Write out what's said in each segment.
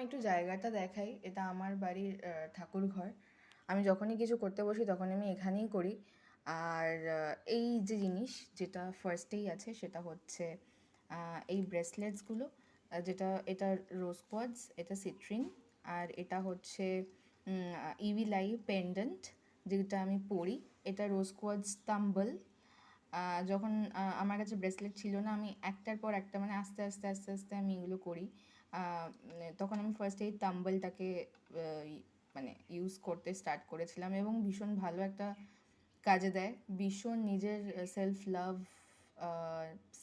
একটু জায়গাটা দেখাই। এটা আমার বাড়ির ঠাকুর ঘর। আমি যখনই কিছু করতে বসি তখন আমি এখানেই করি। আর এই যে জিনিস যেটা ফার্স্টেই আছে সেটা হচ্ছে এই ব্রেসলেটসগুলো, এটা রোজ কোয়ার্টজ, এটা সিট্রিন, আর এটা হচ্ছে ইভি লাই পেন্ডেন্ট যেটা আমি পরি। এটা রোজ কোয়ার্টজ তাম্বল। যখন আমার কাছে ব্রেসলেট ছিল না, আমি একটার পর একটা মানে আস্তে আস্তে আস্তে আস্তে আমি এগুলো করি। তখন আমি ফার্স্ট এই তাম্বলটাকে মানে ইউজ করতে স্টার্ট করেছিলাম এবং ভীষণ ভালো একটা কাজে দেয়। ভীষণ নিজের সেলফ লাভ,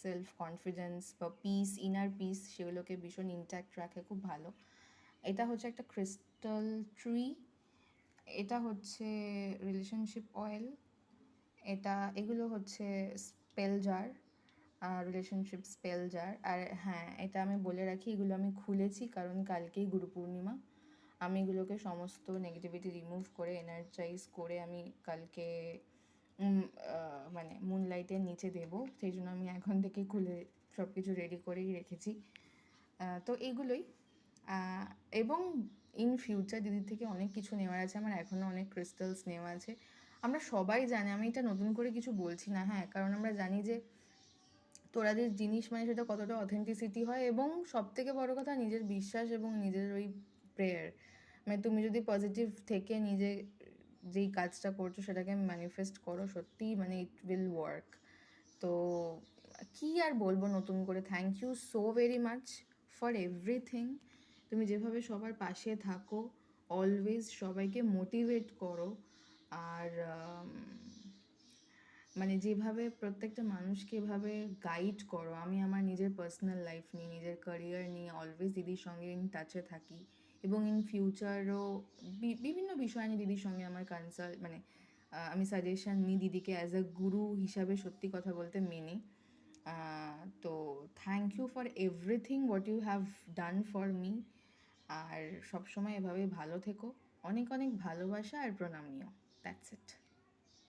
সেলফ কনফিডেন্স বা পিস, ইনার পিস, সেগুলোকে ভীষণ ইনট্যাক্ট রাখে, খুব ভালো। এটা হচ্ছে একটা ক্রিস্টাল ট্রি। এটা হচ্ছে রিলেশনশিপ অয়েল। এগুলো হচ্ছে spell jar, relationship spell jar. আর হ্যাঁ, এটা আমি বলে রাখি, এগুলো আমি খুলেছি কারণ কালকেই গুরু পূর্ণিমা। আমি এগুলোকে সমস্ত নেগেটিভিটি রিমুভ করে, এনার্জাইজ করে আমি কালকে মানে মুনলাইটের নিচে দেবো। সেই জন্য আমি এখন থেকে খুলে সব কিছু রেডি করেই রেখেছি। তো এইগুলোই। এবং ইন ফিউচার দিদির থেকে অনেক কিছু নেওয়ার আছে। আমার এখনও অনেক ক্রিস্টালস নেওয়া আছে। আমরা সবাই জানি, আমি এটা নতুন করে কিছু বলছি না, হ্যাঁ, কারণ আমরা জানি যে তোরাদের জিনিস মানে সেটা কতটা অথেন্টিসিটি হয়। এবং সবথেকে বড় কথা নিজের বিশ্বাস এবং নিজের ওই প্রেয়ার। মানে তুমি যদি পজিটিভ থেকে নিজে যেই কাজটা করছো সেটাকে ম্যানিফেস্ট করো, সত্যিই মানে ইট উইল ওয়ার্ক। তো কী আর বলবো নতুন করে, thank you so very much for everything. তুমি যেভাবে সবার পাশে থাকো, অলওয়েজ সবাইকে মোটিভেট করো, আর মানে যেভাবে প্রত্যেকটা মানুষকে এভাবে গাইড করো। আমি আমার নিজের পার্সোনাল লাইফ নিয়ে, নিজের ক্যারিয়ার নিয়ে অলওয়েজ দিদির সঙ্গে ইন টাচে থাকি এবং ইন ফিউচারও বিভিন্ন বিষয় নিয়ে দিদির সঙ্গে আমার কনসাল্ট মানে আমি সাজেশন নিই দিদিকে অ্যাজ আ গুরু হিসাবে, সত্যি কথা বলতে মেনে। তো thank you for everything what you have done for me. আর সবসময় এভাবে ভালো থেকো। অনেক অনেক ভালোবাসা আর প্রণাম নিও। That's it.